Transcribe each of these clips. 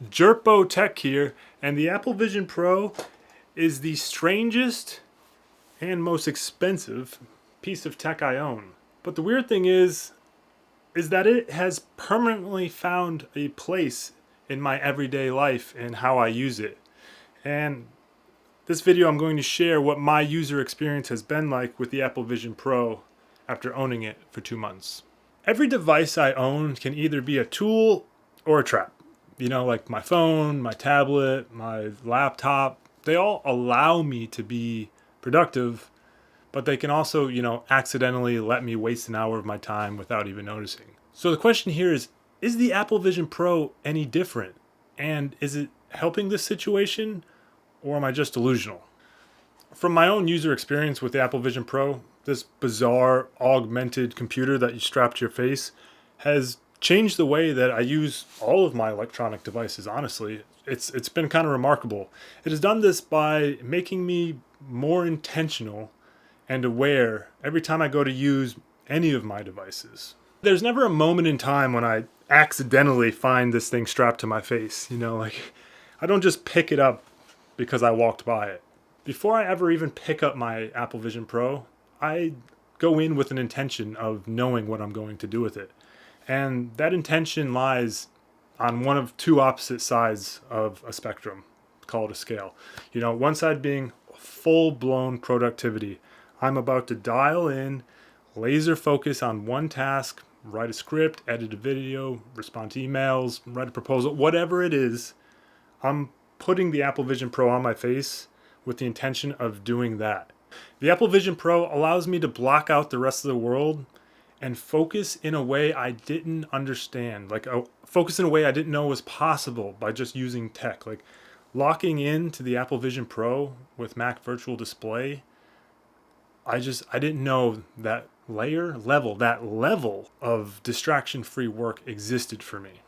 Jerpo Tech here, and the Apple Vision Pro is the strangest and most expensive piece of tech I own. But the weird thing is that it has permanently found a place in my everyday life and how I use it. And this video I'm going to share what my user experience has been like with the Apple Vision Pro after owning it for 2 months. Every device I own can either be a tool or a trap. You know, like my phone, my tablet, my laptop, they all allow me to be productive, but they can also, accidentally let me waste an hour of my time without even noticing. So the question here is the Apple Vision Pro any different? And is it helping this situation, or am I just delusional? From my own user experience with the Apple Vision Pro, this bizarre augmented computer that you strap to your face has changed the way that I use all of my electronic devices, honestly. It's been kind of remarkable. It has done this by making me more intentional and aware every time I go to use any of my devices. There's never a moment in time when I accidentally find this thing strapped to my face. I don't just pick it up because I walked by it. Before I ever even pick up my Apple Vision Pro, I go in with an intention of knowing what I'm going to do with it. And that intention lies on one of two opposite sides of a spectrum called a scale. One side being full-blown productivity. I'm about to dial in, laser focus on one task, write a script, edit a video, respond to emails, write a proposal, whatever it is. I'm putting the Apple Vision Pro on my face with the intention of doing that. The Apple Vision Pro allows me to block out the rest of the world and focus in a way I didn't understand. Focus in a way I didn't know was possible by just using tech. Like locking into the Apple Vision Pro with Mac Virtual Display, I didn't know that level of distraction-free work existed for me.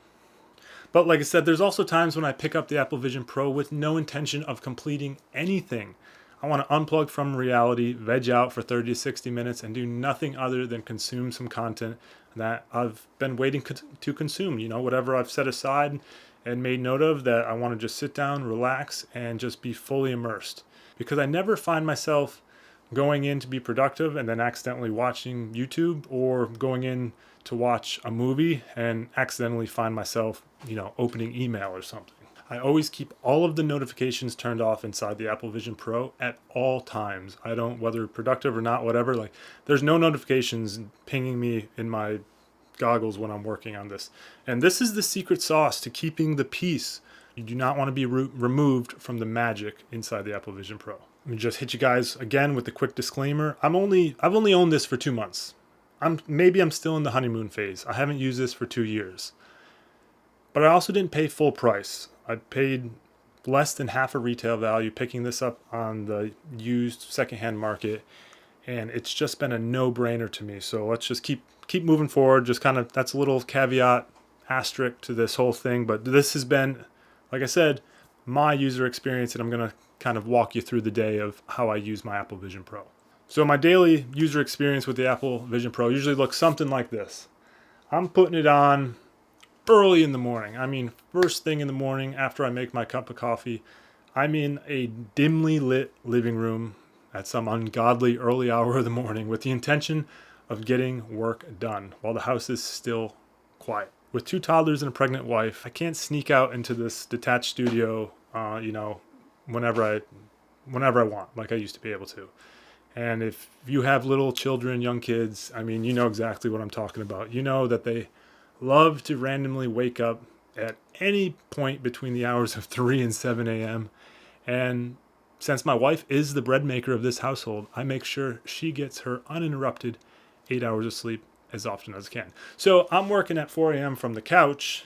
But like I said, there's also times when I pick up the Apple Vision Pro with no intention of completing anything. I want to unplug from reality, veg out for 30 to 60 minutes, and do nothing other than consume some content that I've been waiting to consume. Whatever I've set aside and made note of that I want to just sit down, relax, and just be fully immersed. Because I never find myself going in to be productive and then accidentally watching YouTube, or going in to watch a movie and accidentally find myself, opening email or something. I always keep all of the notifications turned off inside the Apple Vision Pro at all times. I don't, whether productive or not, whatever, there's no notifications pinging me in my goggles when I'm working on this. And this is the secret sauce to keeping the peace. You do not want to be removed from the magic inside the Apple Vision Pro. Let me just hit you guys again with a quick disclaimer. I've only owned this for 2 months. Maybe I'm still in the honeymoon phase. I haven't used this for 2 years. But I also didn't pay full price. I paid less than half a retail value picking this up on the used secondhand market, and it's just been a no-brainer to me. So let's just keep moving forward. Just kind of, that's a little caveat asterisk to this whole thing. But this has been, like I said, my user experience, and I'm going to kind of walk you through the day of how I use my Apple Vision Pro. So my daily user experience with the Apple Vision Pro usually looks something like this. I'm putting it on early in the morning. First thing in the morning after I make my cup of coffee. I'm in a dimly lit living room at some ungodly early hour of the morning with the intention of getting work done while the house is still quiet. With 2 toddlers and a pregnant wife, I can't sneak out into this detached studio, whenever I want, like I used to be able to. And if you have little children, young kids, you know exactly what I'm talking about. You know that they love to randomly wake up at any point between the hours of 3 and 7 a.m. And since my wife is the bread maker of this household, I make sure she gets her uninterrupted 8 hours of sleep as often as I can. So I'm working at 4 a.m. from the couch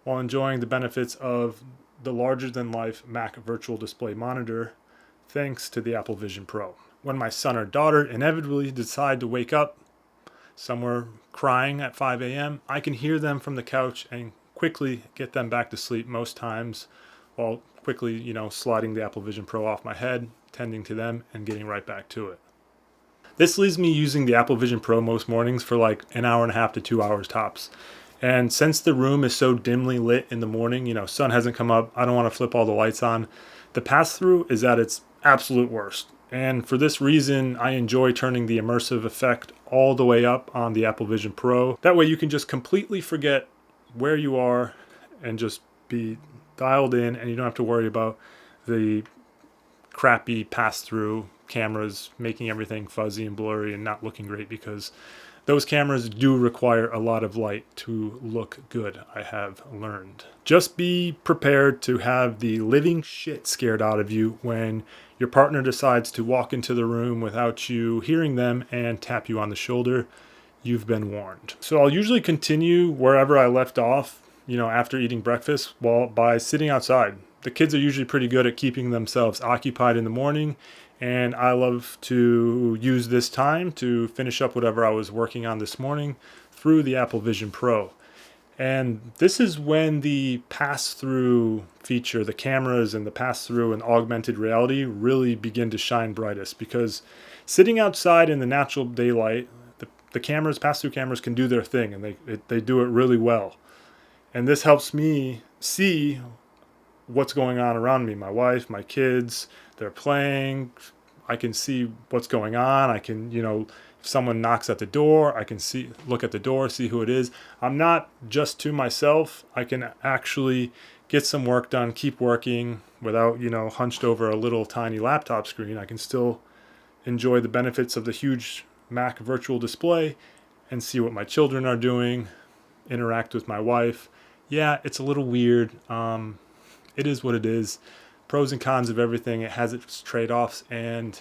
while enjoying the benefits of the larger-than-life Mac Virtual Display monitor thanks to the Apple Vision Pro. When my son or daughter inevitably decide to wake up somewhere crying at 5 a.m., I can hear them from the couch and quickly get them back to sleep most times, while quickly, sliding the Apple Vision Pro off my head, tending to them, and getting right back to it. This leaves me using the Apple Vision Pro most mornings for like an hour and a half to 2 hours tops. And since the room is so dimly lit in the morning, sun hasn't come up, I don't want to flip all the lights on. The pass-through is at its absolute worst. And for this reason, I enjoy turning the immersive effect all the way up on the Apple Vision Pro. That way you can just completely forget where you are and just be dialed in, and you don't have to worry about the crappy pass-through cameras making everything fuzzy and blurry and not looking great, because those cameras do require a lot of light to look good, I have learned. Just be prepared to have the living shit scared out of you when your partner decides to walk into the room without you hearing them and tap you on the shoulder. You've been warned. So I'll usually continue wherever I left off, after eating breakfast, by sitting outside. The kids are usually pretty good at keeping themselves occupied in the morning, and I love to use this time to finish up whatever I was working on this morning through the Apple Vision Pro. And this is when the pass-through feature, the cameras and the pass-through and augmented reality really begin to shine brightest, because sitting outside in the natural daylight, the cameras, pass-through cameras, can do their thing, and they do it really well. And this helps me see what's going on around me. My wife, my kids, they're playing. I can see what's going on. I can, if someone knocks at the door, I can look at the door, see who it is. I'm not just to myself. I can actually get some work done, keep working without, hunched over a little tiny laptop screen. I can still enjoy the benefits of the huge Mac virtual display and see what my children are doing, interact with my wife. Yeah, it's a little weird. It is what it is. Pros and cons of everything. It has its trade-offs, and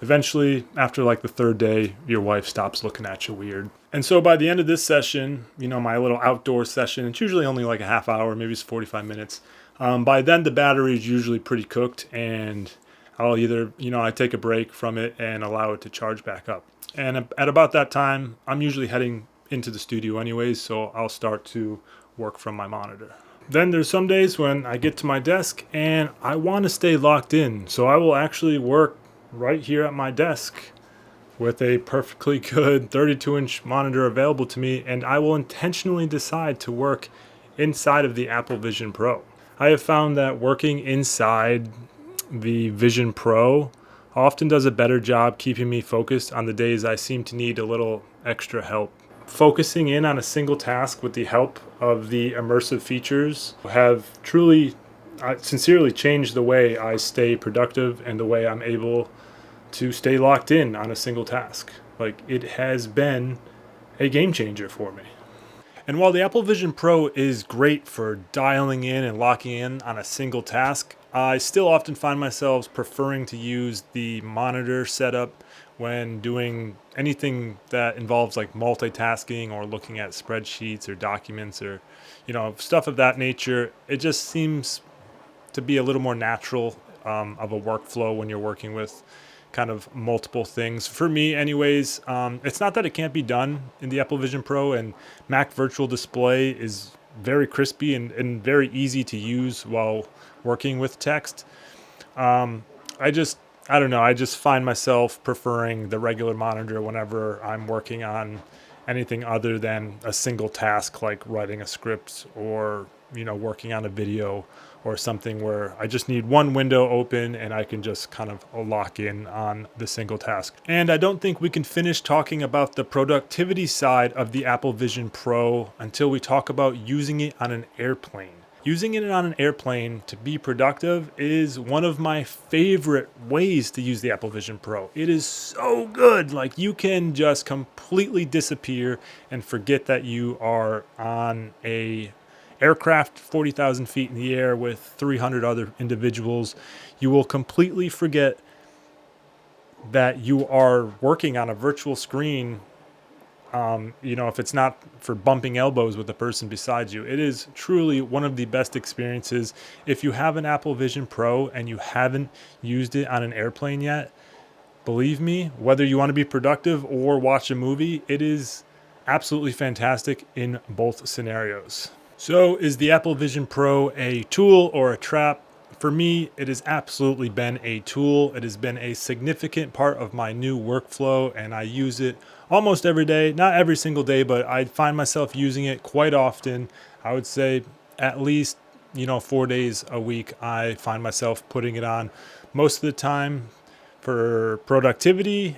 eventually, after like the third day, your wife stops looking at you weird. And so by the end of this session, my little outdoor session, it's usually only like a half hour, maybe it's 45 minutes. By then, the battery is usually pretty cooked, and I'll either, I take a break from it and allow it to charge back up. And at about that time, I'm usually heading into the studio anyways, so I'll start to work from my monitor. Then there's some days when I get to my desk and I want to stay locked in, so I will actually work right here at my desk with a perfectly good 32-inch monitor available to me, and I will intentionally decide to work inside of the Apple Vision Pro. I have found that working inside the Vision Pro often does a better job keeping me focused on the days I seem to need a little extra help. Focusing in on a single task with the help of the immersive features have truly, sincerely changed the way I stay productive and the way I'm able to stay locked in on a single task. Like, it has been a game changer for me. And while the Apple Vision Pro is great for dialing in and locking in on a single task, I still often find myself preferring to use the monitor setup when doing anything that involves like multitasking or looking at spreadsheets or documents or, stuff of that nature. It just seems to be a little more natural of a workflow when you're working with kind of multiple things. For me anyways, it's not that it can't be done in the Apple Vision Pro, and Mac Virtual Display is very crispy and very easy to use while working with text. I don't know, I just find myself preferring the regular monitor whenever I'm working on anything other than a single task like writing a script or, working on a video or something where I just need one window open and I can just kind of lock in on the single task. And I don't think we can finish talking about the productivity side of the Apple Vision Pro until we talk about using it on an airplane. Using it on an airplane to be productive is one of my favorite ways to use the Apple Vision Pro. It is so good. Like, you can just completely disappear and forget that you are on a aircraft 40,000 feet in the air with 300 other individuals. You will completely forget that you are working on a virtual screen. If it's not for bumping elbows with the person beside you. It is truly one of the best experiences. If you have an Apple Vision Pro and you haven't used it on an airplane yet, believe me, whether you want to be productive or watch a movie, it is absolutely fantastic in both scenarios. So, is the Apple Vision Pro a tool or a trap? For me, it has absolutely been a tool. It has been a significant part of my new workflow, and I use it almost every day, not every single day, but I find myself using it quite often. I would say at least, 4 days a week, I find myself putting it on most of the time for productivity,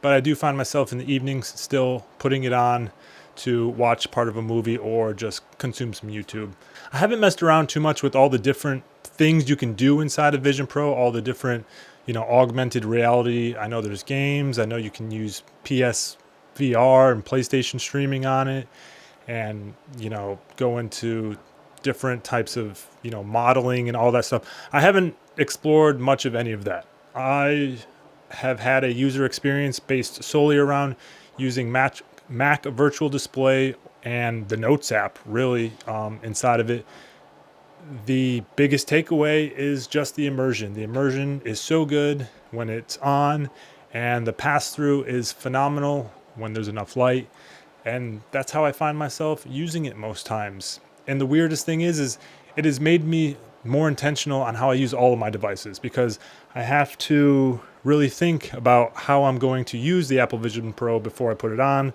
but I do find myself in the evenings still putting it on to watch part of a movie or just consume some YouTube. I haven't messed around too much with all the different things you can do inside of Vision Pro, all the different, augmented reality. I know there's games. I know you can use PSVR and PlayStation streaming on it, and, go into different types of, modeling and all that stuff. I haven't explored much of any of that. I have had a user experience based solely around using Mac Virtual Display and the Notes app, really, inside of it. The biggest takeaway is just the immersion. The immersion is so good when it's on, and the pass-through is phenomenal when there's enough light. And that's how I find myself using it most times. And the weirdest thing is it has made me more intentional on how I use all of my devices, because I have to really think about how I'm going to use the Apple Vision Pro before I put it on,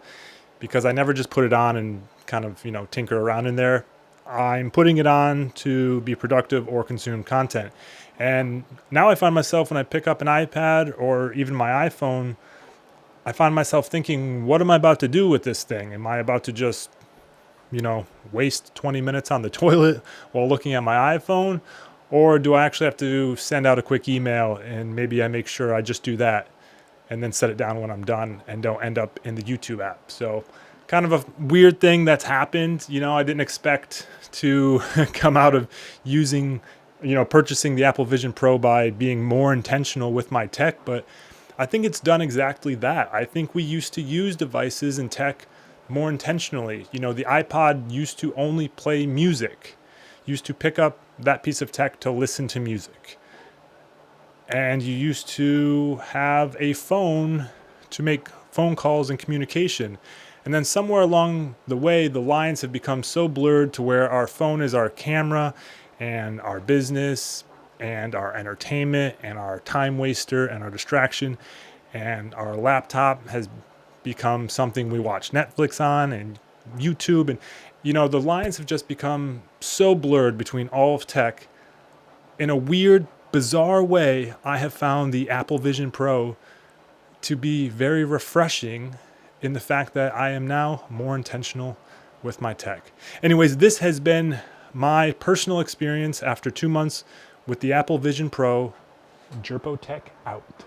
because I never just put it on and kind of, tinker around in there. I'm putting it on to be productive or consume content. And now I find myself, when I pick up an iPad or even my iPhone, I find myself thinking, what am I about to do with this thing? Am I about to just, waste 20 minutes on the toilet while looking at my iPhone? Or do I actually have to send out a quick email, and maybe I make sure I just do that and then set it down when I'm done and don't end up in the YouTube app? So kind of a weird thing that's happened. I didn't expect to come out of using, purchasing the Apple Vision Pro by being more intentional with my tech, but I think it's done exactly that. I think we used to use devices and tech more intentionally. The iPod used to only play music, used to pick up that piece of tech to listen to music. And you used to have a phone to make phone calls and communication. And then somewhere along the way, the lines have become so blurred to where our phone is our camera and our business and our entertainment and our time waster and our distraction. And our laptop has become something we watch Netflix on and YouTube. And, the lines have just become so blurred between all of tech. In a weird, bizarre way, I have found the Apple Vision Pro to be very refreshing in the fact that I am now more intentional with my tech. Anyways, this has been my personal experience after 2 months with the Apple Vision Pro. Jerpo Tech out.